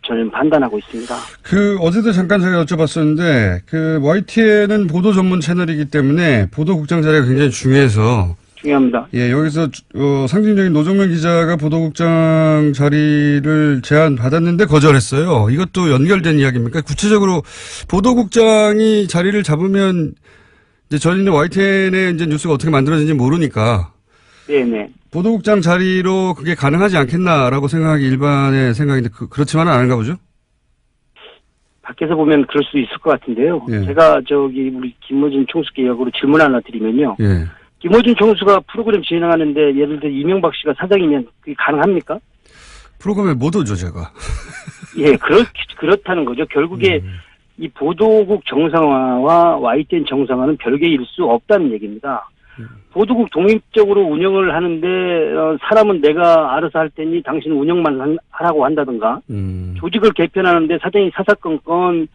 저는 판단하고 있습니다. 어제도 잠깐 제가 여쭤봤었는데 YTN은 보도 전문 채널이기 때문에 보도국장 자리가 굉장히 중요해서 중요합니다. 예, 여기서 상징적인 노정면 기자가 보도국장 자리를 제안받았는데 거절했어요. 이것도 연결된 이야기입니까? 구체적으로 보도국장이 자리를 잡으면 이제 저희는 YTN의 이제 뉴스가 어떻게 만들어지는지 모르니까 네네. 보도국장 자리로 그게 가능하지 않겠나라고 생각하기 일반의 생각인데 그렇지만은 않은가 보죠? 밖에서 보면 그럴 수 있을 것 같은데요. 예. 제가 우리 김어준 총수께 역으로 질문 하나 드리면요. 예. 김어준 총수가 프로그램 진행하는데 예를 들어 이명박 씨가 사장이면 그게 가능합니까? 프로그램에 못 오죠, 제가. 예, 그렇다는 거죠. 결국에 이 보도국 정상화와 YTN 정상화는 별개일 수 없다는 얘기입니다. 보도국 독립적으로 운영을 하는데 사람은 내가 알아서 할 테니 당신은 운영만 하라고 한다든가 조직을 개편하는데 사장이 사사건건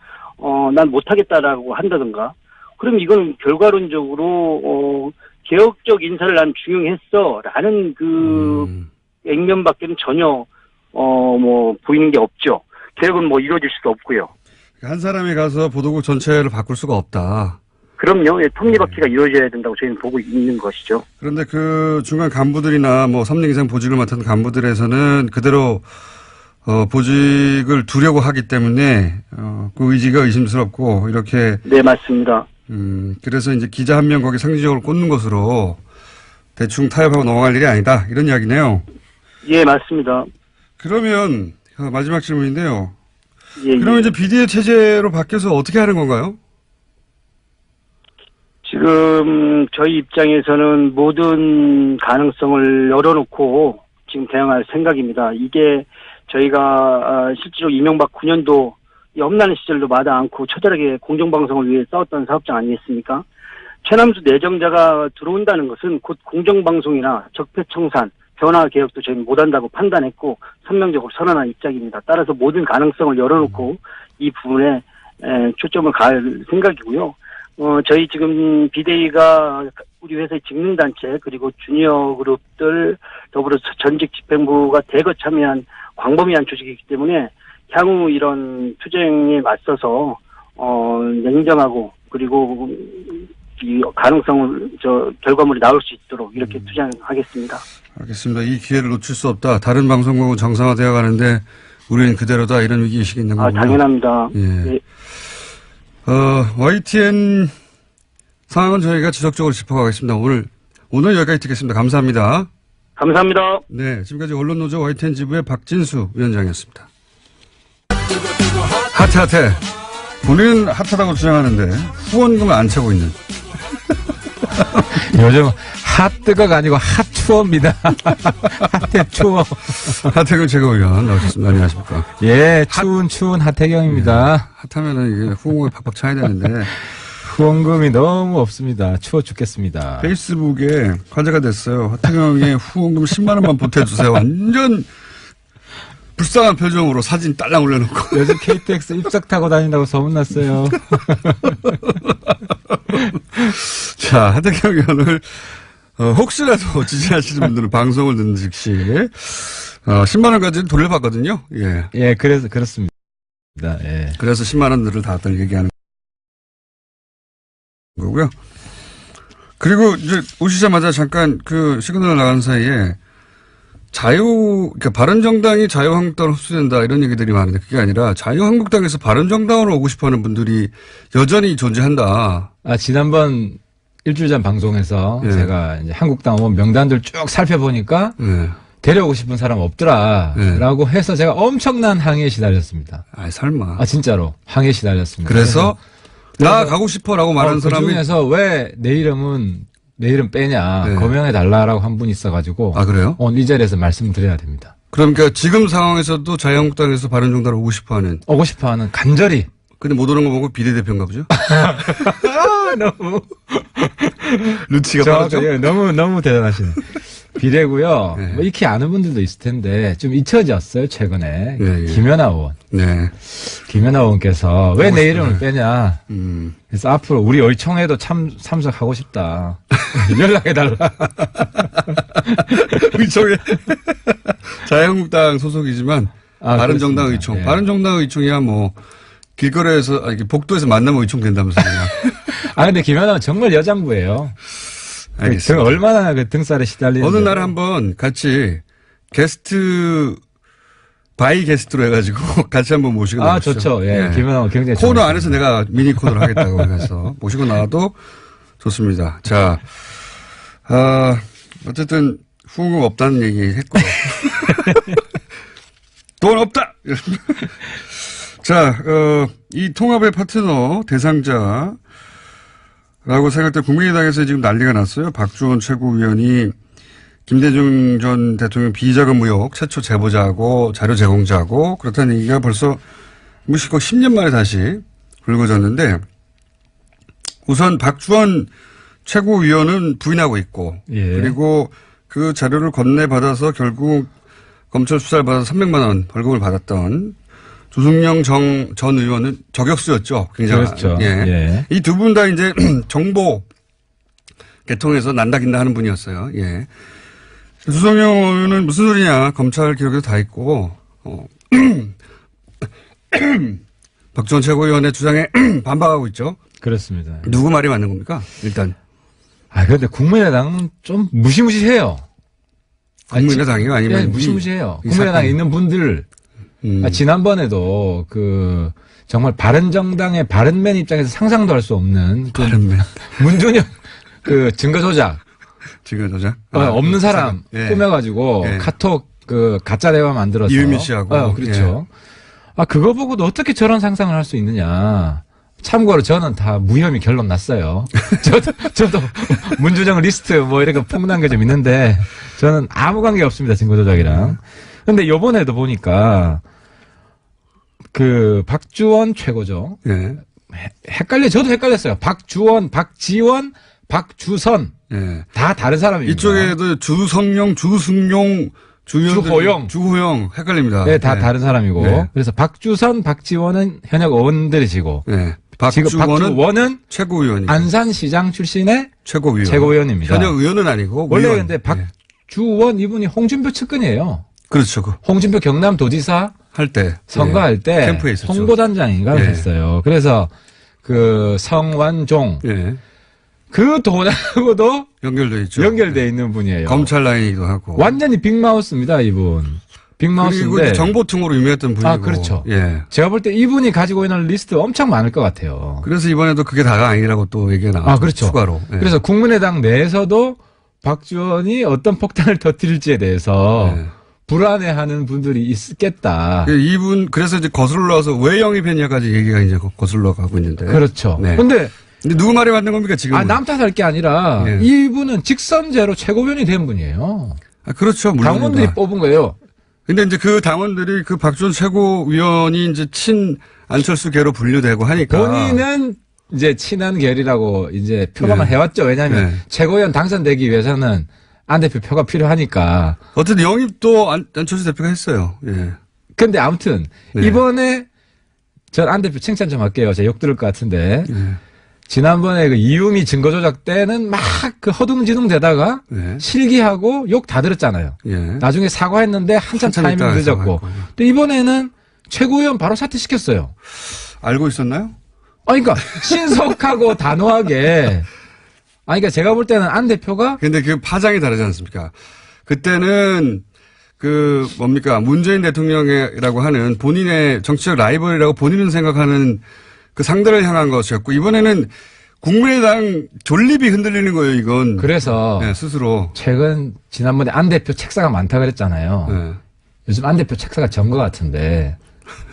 난 못하겠다라고 한다든가 그럼 이건 결과론적으로 개혁적 인사를 난 중용했어라는 액면밖에는 전혀 보이는 게 없죠. 개혁은 이루어질 수도 없고요. 한 사람이 가서 보도국 전체를 바꿀 수가 없다. 그럼요. 예, 톱니바퀴가 이루어져야 된다고 저희는 보고 있는 것이죠. 그런데 중간 간부들이나 3년 이상 보직을 맡은 간부들에서는 그대로 보직을 두려고 하기 때문에 그 의지가 의심스럽고 이렇게 네, 맞습니다. 그래서 이제 기자 한 명 거기 상징적으로 꽂는 것으로 대충 타협하고 넘어갈 일이 아니다. 이런 이야기네요. 예, 맞습니다. 그러면 마지막 질문인데요. 예, 그러면 이제 비대위 체제로 바뀌어서 어떻게 하는 건가요? 지금 저희 입장에서는 모든 가능성을 열어놓고 지금 대응할 생각입니다. 이게 저희가 실제로 이명박 9년도 험난한 시절도 마다 않고 처절하게 공정방송을 위해 싸웠던 사업장 아니겠습니까? 최남수 내정자가 들어온다는 것은 곧 공정방송이나 적폐청산, 변화개혁도 저희는 못한다고 판단했고 선명적으로 선언한 입장입니다. 따라서 모든 가능성을 열어놓고 이 부분에 초점을 가할 생각이고요. 저희 지금 비대위가 우리 회사의 직능단체 그리고 주니어 그룹들 더불어 전직 집행부가 대거 참여한 광범위한 조직이기 때문에 향후 이런 투쟁에 맞서서 냉정하고 그리고 이 가능성을 결과물이 나올 수 있도록 이렇게 투쟁하겠습니다. 알겠습니다. 이 기회를 놓칠 수 없다. 다른 방송국은 정상화되어 가는데 우리는 그대로다. 이런 위기의식이 있는 거군요. 당연합니다. 예. YTN 상황은 저희가 지속적으로 짚어가겠습니다. 오늘 여기까지 듣겠습니다. 감사합니다. 감사합니다. 네, 지금까지 언론노조 YTN 지부의 박진수 위원장이었습니다. 핫해. 본인은 핫하다고 주장하는데 후원금을 안 차고 있는. 요즘 핫뜨거가 아니고 핫추어입니다. 핫태추어. 하태경 최고위원 나오셨습니다. 안녕하십니까. 예, 추운 하태경입니다. 핫하면은 이게 후원금을 팍팍 차야 되는데. 후원금이 너무 없습니다. 추워 죽겠습니다. 페이스북에 화제가 됐어요. 하태경의 후원금 10만 원만 보태주세요. 완전 불쌍한 표정으로 사진 딸랑 올려놓고. 요즘 KTX 입석 타고 다닌다고 소문났어요. 자, 하태경 의원을 혹시라도 지지하시는 분들은 방송을 듣는 즉시 10만 원까지 돌려받거든요. 예. 예, 그래서 그렇습니다. 예. 그래서 10만 원들을 다 얘기하는 거고요. 그리고 이제 오시자마자 잠깐 시그널 나간 사이에 그러니까 바른정당이 자유한국당으로 흡수된다 이런 얘기들이 많은데 그게 아니라 자유한국당에서 바른정당으로 오고 싶어하는 분들이 여전히 존재한다. 지난번 일주일 전 방송에서 예. 제가 이제 한국당 의원 명단들 쭉 살펴보니까 데려오고 싶은 사람 없더라. 네. 라고 해서 제가 엄청난 항의에 시달렸습니다. 아, 설마. 아, 진짜로. 항의에 시달렸습니다. 그래서 나 가고 싶어라고 말하는 그 사람이 중에서 왜 내 이름 빼냐. 네. 거명해달라라고 한 분이 있어가지고. 아, 그래요? 오늘 이 자리에서 말씀드려야 됩니다. 그러니까 지금 상황에서도 자유한국당에서 바른정당을 오고 싶어하는. 오고 싶어 하는 간절히. 근데 못 오는 거 보고 비례대표인가 보죠? 너무. 루치가 빠르죠? 예, 너무 대단하시네. 비례고요. 네. 뭐 익히 아는 분들도 있을 텐데 좀 잊혀졌어요 최근에. 네, 예. 김연아 의원. 네. 김연아 의원께서 왜 내 이름을 빼냐. 그래서 앞으로 우리 의총에도 참석하고 싶다. 연락해달라. 의총에. 자유한국당 소속이지만 아, 바른정당 그렇습니다. 의총. 예. 바른정당 의총이야 뭐 길거리에서 이렇게 복도에서 만나면 의총 된다면서요. 아 근데 김연아는 정말 여장부예요. 알겠습니다. 얼마나 그 등살에 시달리는지. 어느 날 한번 같이 바이 게스트로 해가지고 같이 한번 모시고 아 나오시죠. 좋죠. 예. 김연아 굉장히 코너 좋아하시죠. 안에서 내가 미니 코너를 하겠다고 해서 모시고 나와도 좋습니다. 자, 어쨌든 후원금 없다는 얘기 했고요. 돈 없다! 자, 이 통합의 파트너 대상자라고 생각될 국민의당에서 지금 난리가 났어요. 박주원 최고위원이 김대중 전 대통령 비자금 의혹 최초 제보자고 자료 제공자고 그렇다는 얘기가 벌써 무시고 10년 만에 다시 불거졌는데 우선 박주원 최고위원은 부인하고 있고 예. 그리고 그 자료를 건네받아서 결국 검찰 수사를 받아서 300만 원 벌금을 받았던 조승영 전 의원은 저격수였죠. 굉장히. 그렇죠. 예. 예. 이 두 분 다 이제 정보 개통해서 난다긴다 하는 분이었어요. 예. 조승영 의원은 무슨 소리냐. 검찰 기록에도 다 있고, 박지원 최고위원의 주장에 반박하고 있죠. 그렇습니다. 누구 말이 맞는 겁니까? 일단. 아 그런데 국민의당은 좀 무시무시해요. 국민의당이요? 아니면. 예, 무시무시해요. 이 국민의당에 사건. 있는 분들. 지난번에도 정말 바른정당의 바른맨 입장에서 상상도 할 수 없는 바른맨. 문준영 증거 조작 지금 저자. 없는 사람 예. 꾸며가지고 예. 카톡 가짜 대화 만들어서 이유미 씨하고. 그렇죠. 그거 보고도 어떻게 저런 상상을 할 수 있느냐. 참고로 저는 다 무혐의 결론 났어요. 저도 문준영 리스트 이렇게 폭로한 게 좀 있는데 저는 아무 관계 없습니다. 증거 조작이랑. 근데 요번에도 보니까 박주원 최고죠. 예. 저도 헷갈렸어요. 박주원, 박지원, 박주선. 예. 다 다른 사람입니다. 이쪽에도 주성용, 주승용, 주호영 헷갈립니다. 네, 다 예. 다른 사람이고. 네. 그래서 박주선, 박지원은 현역 의원들이시고. 예. 지금 박주원은 최고위원. 안산시장 출신의 최고위원. 최고위원입니다. 현역 의원은 아니고. 원래 의원. 근데 예. 박주원 이분이 홍준표 측근이에요. 그렇죠. 홍준표 경남도지사 할 때. 선거할 때 캠프에 있었죠. 홍보단장인가 예. 했어요. 그래서 성완종 예. 그 돈하고도 연결돼 있죠. 연결돼 있는 분이에요. 검찰 라인이기도 하고. 완전히 빅마우스입니다, 이분. 그리고 빅마우스인데. 이제 정보통으로 유명했던 분이고. 그렇죠. 예. 제가 볼 때 이분이 가지고 있는 리스트 엄청 많을 것 같아요. 그래서 이번에도 그게 다가 아니라고 또 얘기가 나왔죠. 그렇죠. 추가로. 예. 그래서 국민의당 내에서도 박지원이 어떤 폭탄을 터뜨릴지에 대해서 예. 불안해하는 분들이 있겠다. 이분 그래서 이제 거슬러 올라와서 왜 영입했냐까지 얘기가 이제 거슬러 가고 있는데. 그렇죠. 네. 근데 누구 말이 맞는 겁니까 지금? 남 탓할 게 아니라 예. 이분은 직선제로 최고위원이 된 분이에요. 그렇죠. 물론. 당원들이 뽑은 거예요. 근데 이제 그 당원들이 그 박지원 최고위원이 이제 친 안철수계로 분류되고 하니까. 본인은 이제 친한 결이라고 이제 표방을 네. 해왔죠. 왜냐하면 네. 최고위원 당선되기 위해서는 안 대표 표가 필요하니까. 어쨌든 영입도 안철수 대표가 했어요. 예. 근데 아무튼 네. 이번에 전 안 대표 칭찬 좀 할게요. 제가 욕 들을 것 같은데. 예. 지난번에 이유미 증거조작 때는 막 허둥지둥 대다가 예. 실기하고 욕 다 들었잖아요. 예. 나중에 사과했는데 한참 타이밍 있다가 늦었고. 사과했고. 또 이번에는 최고위원 바로 사퇴시켰어요. 알고 있었나요? 그러니까 신속하고 단호하게. 그러니까 제가 볼 때는 안 대표가 근데 그 파장이 다르지 않습니까? 그때는 문재인 대통령이라고 하는 본인의 정치적 라이벌이라고 본인은 생각하는 그 상대를 향한 것이었고, 이번에는 국민의당 존립이 흔들리는 거예요, 이건. 그래서 네, 스스로. 지난번에 안 대표 책사가 많다 그랬잖아요. 네. 요즘 안 대표 책사가 전 것 같은데.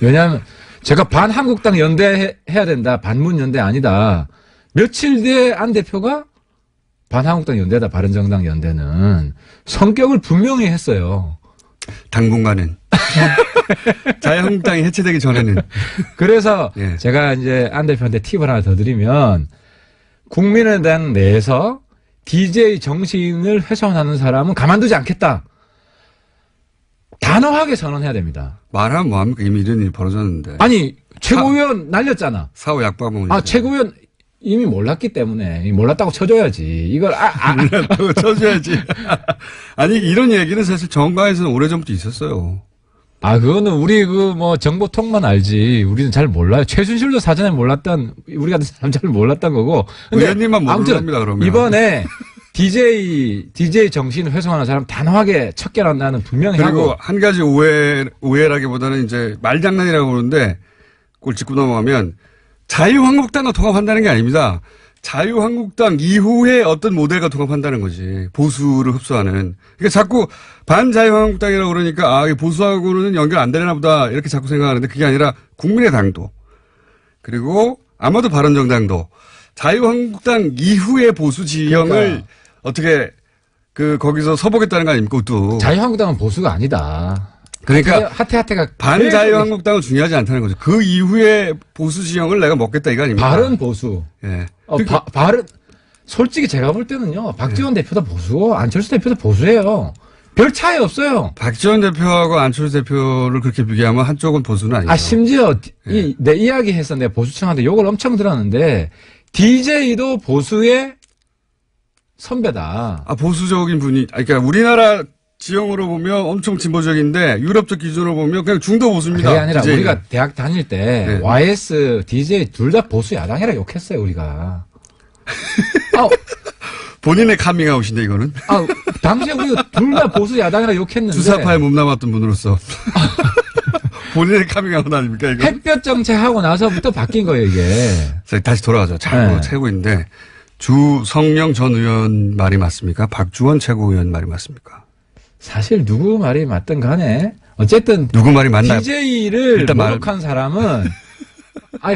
왜냐하면 제가 반한국당 연대 해야 된다. 반문 연대 아니다. 며칠 뒤에 안 대표가 반한국당 연대다. 바른정당 연대는 성격을 분명히 했어요. 당분간은. 자유한국당이 해체되기 전에는. 그래서 예. 제가 이제 안 대표한테 팁을 하나 더 드리면 국민의당 내에서 DJ 정신을 훼손하는 사람은 가만두지 않겠다. 단호하게 선언해야 됩니다. 말하면 뭐합니까? 이미 이런 일이 벌어졌는데. 아니 최고위원 날렸잖아. 사후 약방문. 아 최고위원 이미 몰랐기 때문에 몰랐다고 쳐줘야지. 이걸 몰랐다고 쳐줘야지. 아니 이런 얘기는 사실 정가에서는 오래전부터 있었어요. 그거는 우리 정보통만 알지. 우리는 잘 몰라요. 최순실도 사전에 몰랐던, 우리 같은 사람 잘 몰랐던 거고. 근데 의원님만 모르는 겁니다, 그러면. 이번에 DJ 정신을 훼손하는 사람 단호하게 척결한다는 분명히 그리고 하고. 한 가지 오해라기보다는 이제 말장난이라고 그러는데 그걸 짚고 넘어가면 자유한국당과 통합한다는 게 아닙니다. 자유한국당 이후에 어떤 모델과 통합한다는 거지. 보수를 흡수하는. 그러니까 자꾸 반자유한국당이라고 그러니까 보수하고는 연결 안 되나 보다 이렇게 자꾸 생각하는데 그게 아니라 국민의당도 그리고 아마도 바른정당도 자유한국당 이후의 보수 지형을 그러니까. 어떻게 거기서 서보겠다는 거 아닙니까? 또 자유한국당은 보수가 아니다. 그러니까 하태가 반자유한국당은 중요하지 않다는 거죠. 그 이후에 보수 지형을 내가 먹겠다 이거 아닙니까? 바른 보수. 예. 바른 솔직히 제가 볼 때는요. 박지원 대표도 보수고 안철수 대표도 보수예요. 별 차이 없어요. 박지원 대표하고 안철수 대표를 그렇게 비교하면 한쪽은 보수는 아니죠. 심지어 내 이야기해서 내가 보수층한테 욕을 엄청 들었는데 DJ도 보수의 선배다. 보수적인 분이 그러니까 우리나라 지형으로 보면 엄청 진보적인데 유럽적 기준으로 보면 그냥 중도 보수입니다. 그게 아니라 DJ는. 우리가 대학 다닐 때 네. YS, DJ 둘 다 보수 야당이라 욕했어요 우리가. 본인의 카밍아웃인데 이거는. 당시에 우리가 둘 다 보수 야당이라 욕했는데. 주사파에 몸담았던 분으로서. 본인의 카밍아웃 아닙니까 이거? 햇볕 정책하고 나서부터 바뀐 거예요 이게. 자, 다시 돌아가죠. 자꾸 최고인데 주성영 전 의원 말이 맞습니까? 박주원 최고위원 말이 맞습니까? 사실 누구 말이 맞든 간에 어쨌든 누구 말이 맞나요? DJ를 모독한 사람은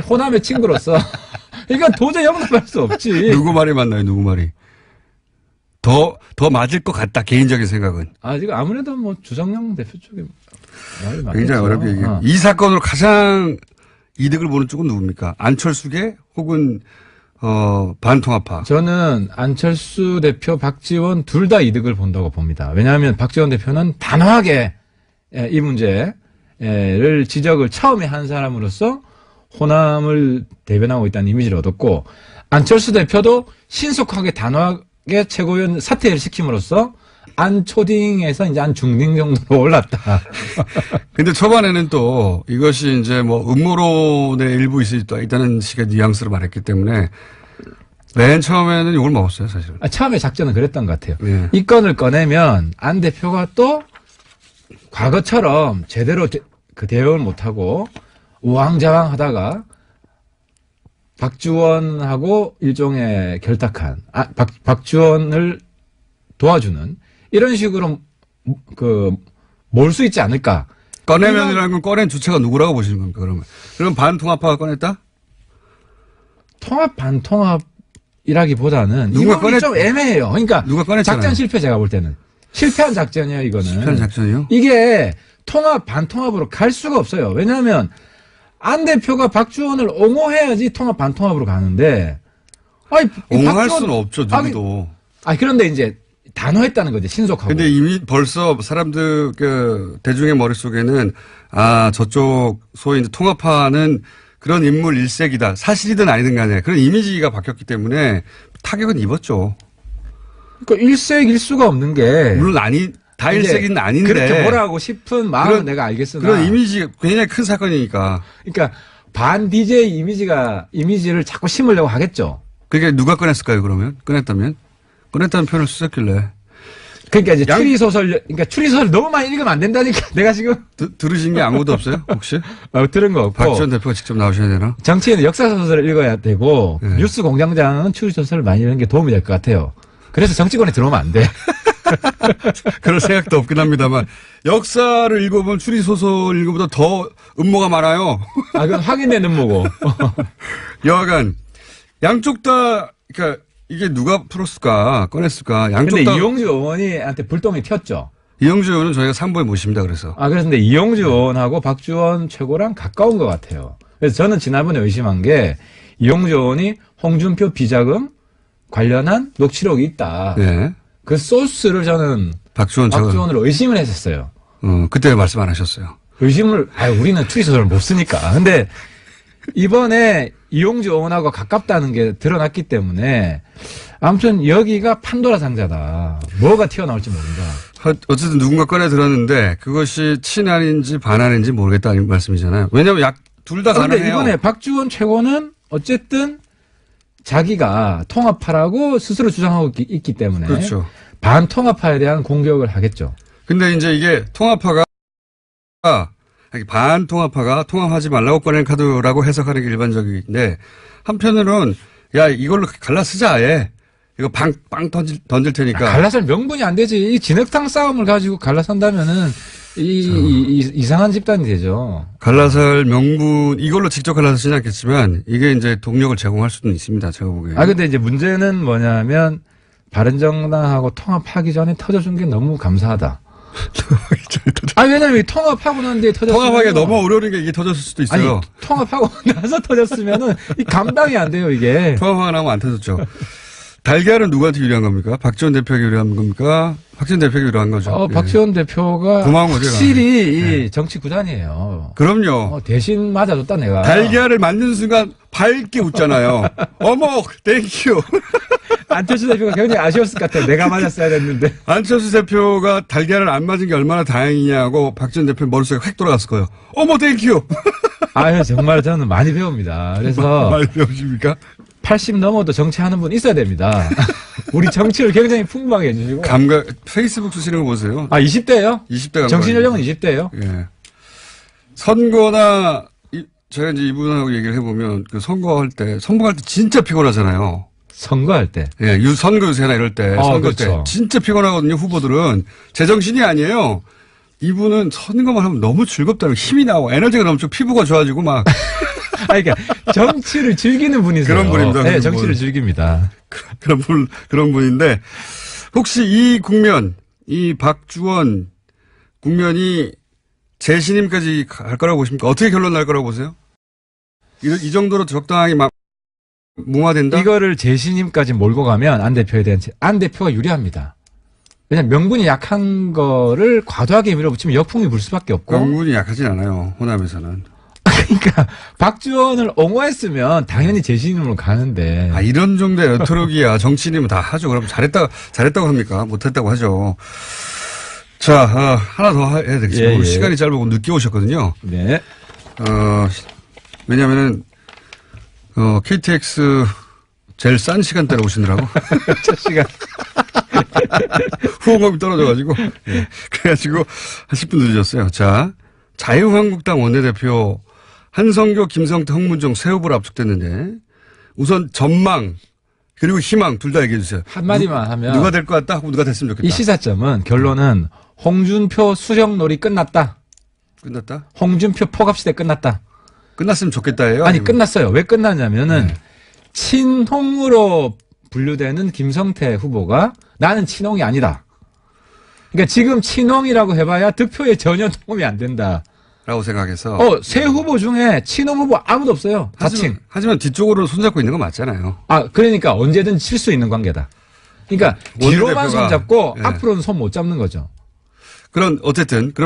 호남의 친구로서 이건 도저히 용납할 수 없지. 누구 말이 맞나요? 누구 말이? 더 맞을 것 같다. 개인적인 생각은. 지금 아무래도 주성영 대표 쪽에 말이 맞겠죠. 굉장히 어렵게 얘기해요. 이 사건으로 가장 이득을 보는 쪽은 누굽니까? 안철수계 혹은 반통합파. 저는 안철수 대표, 박지원 둘 다 이득을 본다고 봅니다. 왜냐하면 박지원 대표는 단호하게 이 문제를 지적을 처음에 한 사람으로서 호남을 대변하고 있다는 이미지를 얻었고 안철수 대표도 신속하게 단호하게 최고위원 사퇴를 시킴으로써 안초딩에서 이제 안중딩 정도로 올랐다. 근데 초반에는 또 이것이 이제 음모론의 일부 있다는 식의 뉘앙스로 말했기 때문에 맨 처음에는 욕을 먹었어요, 사실은. 처음에 작전은 그랬던 것 같아요. 예. 이 건을 꺼내면 안 대표가 또 과거처럼 제대로 대응을 못하고 우왕좌왕 하다가 박지원하고 일종의 결탁한, 박지원을 도와주는 이런 식으로 몰 수 있지 않을까. 꺼내면이라는 건 꺼낸 주체가 누구라고 보시는 겁니까, 그러면? 그럼 반통합파가 꺼냈다? 통합, 반통합이라기보다는 누가 이건 좀 애매해요. 그러니까 누가 꺼냈잖아요. 작전 실패 제가 볼 때는. 실패한 작전이에요, 이거는. 실패한 작전이요? 이게 통합, 반통합으로 갈 수가 없어요. 왜냐하면 안 대표가 박지원을 옹호해야지 통합, 반통합으로 가는데. 옹호할 수는 없죠, 누구도. 그런데 이제 단호했다는 거죠, 신속하고. 근데 이미 벌써 사람들, 대중의 머릿속에는, 저쪽, 소위 이제 통합파는 그런 인물 일색이다. 사실이든 아니든 간에 그런 이미지가 바뀌었기 때문에 타격은 입었죠. 그러니까 일색일수가 없는 게. 물론 다 일색은 아닌데. 그렇게 뭐라고 싶은 마음은 내가 알겠으나. 그런 이미지가 굉장히 큰 사건이니까. 그러니까 반 DJ 이미지를 자꾸 심으려고 하겠죠. 그게 누가 꺼냈을까요, 그러면? 꺼냈다면 표현을 쓰셨길래. 그러니까 이제 그러니까 추리소설 너무 많이 읽으면 안 된다니까. 내가 지금 들으신 게 아무도 없어요? 혹시? 들은 거 없고. 박지원 대표가 직접 나오셔야 되나? 정치인은 역사소설을 읽어야 되고 네. 뉴스 공장장은 추리소설을 많이 읽는 게 도움이 될 것 같아요. 그래서 정치권에 들어오면 안 돼. 그럴 생각도 없긴 합니다만 역사를 읽어보면 추리소설 읽어보다 더 음모가 많아요. 아, 그건 확인된 음모고. 여하간 양쪽 다 그러니까 이게 누가 풀었을까 꺼냈을까 양쪽 근데 다 이용주 의원이한테 불똥이 튀었죠. 이용주 의원은 저희가 3부에 모십니다. 그래서 그래서 근데 이용주 의원하고 박지원 최고랑 가까운 것 같아요. 그래서 저는 지난번에 의심한 게 이용주 의원이 홍준표 비자금 관련한 녹취록이 있다. 네. 그 소스를 저는 박지원을 의심을 했었어요. 그때 말씀 안 하셨어요. 우리는 추리소설을 못 쓰니까. 근데 이번에 이용주 의원하고 가깝다는 게 드러났기 때문에 아무튼 여기가 판도라 상자다. 뭐가 튀어나올지 모른다. 어쨌든 누군가 꺼내 들었는데 그것이 친한인지 반한인지 모르겠다는 말씀이잖아요. 왜냐하면 둘 다 그런데 가능해요. 이번에 박지원 최고는 어쨌든 자기가 통합파라고 스스로 주장하고 있기 때문에 그렇죠. 반통합파에 대한 공격을 하겠죠. 근데 이제 이게 반통합파가 통합하지 말라고 꺼낸 카드라고 해석하는 게 일반적인데 한편으로는 야 이걸로 갈라 쓰자 아예 이거 빵 던질 테니까 갈라설 명분이 안 되지. 이 진흙탕 싸움을 가지고 갈라선다면은 이상한 집단이 되죠. 갈라설 명분 이걸로 직접 갈라서지는 않겠지만 이게 이제 동력을 제공할 수는 있습니다. 제가 보기에. 근데 이제 문제는 뭐냐면 바른정당하고 통합하기 전에 터져준 게 너무 감사하다. 왜냐면 이 통합하고 난 뒤에 터졌으면 통합하기가 너무 어려운 게 이게 터졌을 수도 있어요. 통합하고 나서 터졌으면은 이 감당이 안 돼요, 이게. 통합하고 나면 안 터졌죠. 달걀은 누구한테 유리한 겁니까? 박지원 대표에게 유리한 겁니까? 박지원 대표에게 유리한 거죠. 박지원 대표가 고마운 거죠, 확실히 이 정치 구단이에요. 그럼요. 대신 맞아줬다 내가. 달걀을 맞는 순간 밝게 웃잖아요. 어머, 땡큐. 안철수 대표가 굉장히 아쉬웠을 것 같아요. 내가 맞았어야 됐는데. 안철수 대표가 달걀을 안 맞은 게 얼마나 다행이냐고 박지원 대표 머릿속에 획 돌아갔을 거예요. 어머, 땡큐. 정말 저는 많이 배웁니다. 그래서. 많이 배우십니까? 80 넘어도 정치하는 분 있어야 됩니다. 우리 정치를 굉장히 풍부하게 해주시고. 페이스북 쓰시는 거 보세요. 20대요? 20대 정신연령은 20대예요? 예. 선거나, 제가 이제 이분하고 얘기를 해보면, 선거할 때 진짜 피곤하잖아요. 선거할 때? 예, 선거 유세나 이럴 때, 선거 그렇죠. 때. 진짜 피곤하거든요, 후보들은. 제정신이 아니에요. 이분은 선거만 하면 너무 즐겁다는 힘이 나고, 에너지가 넘치고, 피부가 좋아지고 막. 그러니까 정치를 즐기는 분이세요. 그런 분입니다. 네, 정치를 즐깁니다. 그런 분인데 혹시 이 국면, 이 박지원 국면이 재신임까지 갈 거라고 보십니까? 어떻게 결론 날 거라고 보세요? 이 정도로 적당하게 무마된다? 이거를 재신임까지 몰고 가면 안 대표가 유리합니다. 왜냐면 명분이 약한 거를 과도하게 밀어붙이면 역풍이 불 수밖에 없고. 명분이 약하진 않아요. 호남에서는. 그러니까 박지원을 옹호했으면 당연히 재신임으로 가는데. 이런 정도의 레토릭이야. 정치인이면 다 하죠. 그럼 잘했다고 합니까? 못했다고 하죠. 자, 하나 더 해야 되겠습니다. 오늘 시간이 짧고 늦게 오셨거든요. 네. 왜냐면은 KTX 제일 싼 시간대로 오시느라고. 첫 시간. 후원금이 떨어져가지고. 네. 그래가지고 한 10분 늦으셨어요. 자, 자유한국당 원내대표 한성교, 김성태, 홍문종 새 후보로 압축됐는데 우선 전망 그리고 희망 둘 다 얘기해 주세요. 한마디만 하면. 누가 될 것 같다 하고 누가 됐으면 좋겠다. 이 시사점은 결론은 홍준표 수령놀이 끝났다. 끝났다? 홍준표 포갑시대 끝났다. 끝났으면 좋겠다예요? 아니면? 끝났어요. 왜 끝났냐면은 친홍으로 분류되는 김성태 후보가 나는 친홍이 아니다. 그러니까 지금 친홍이라고 해봐야 득표에 전혀 도움이 안 된다. 라고 생각해서. 새 후보 중에 친홍 후보 아무도 없어요. 하지만 뒤쪽으로 손잡고 있는 건 맞잖아요. 그러니까 언제든 칠 수 있는 관계다. 그러니까 뒤로만 손잡고 앞으로는 손 못 잡는 거죠. 그럼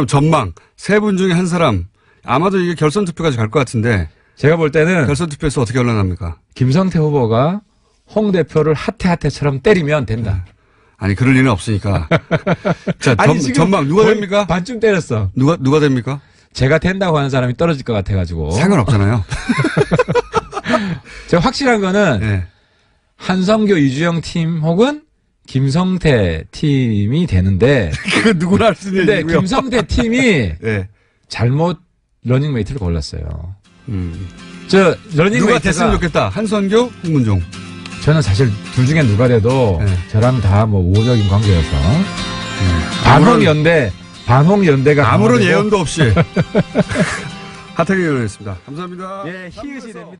전망 세 분 중에 한 사람 아마도 이게 결선 투표까지 갈 것 같은데 제가 볼 때는 결선 투표에서 어떻게 결론납니까? 김성태 후보가 홍 대표를 하태하태처럼 때리면 된다. 아니 그럴 리는 없으니까. 자, 전망 누가 됩니까? 반쯤 때렸어. 누가 됩니까? 제가 된다고 하는 사람이 떨어질 것 같아가지고. 상관없잖아요. 제가 확실한 거는 한성교 이주영 팀 혹은 김성태 팀이 되는데 그거 누구나 할 수 있는 근데 얘기고요. 김성태 팀이 네. 잘못 러닝메이트를 골랐어요. 음. 저 누가 러닝메이트가 됐으면 좋겠다. 한선교, 홍문종. 저는 사실 둘 중에 누가 돼도 네. 저랑 다 뭐 우호적인 관계여서 반홍연대가 아무런 강화되고 예언도 없이 하태경 의원이었습니다. 감사합니다. 예, 히읗이 됩니다.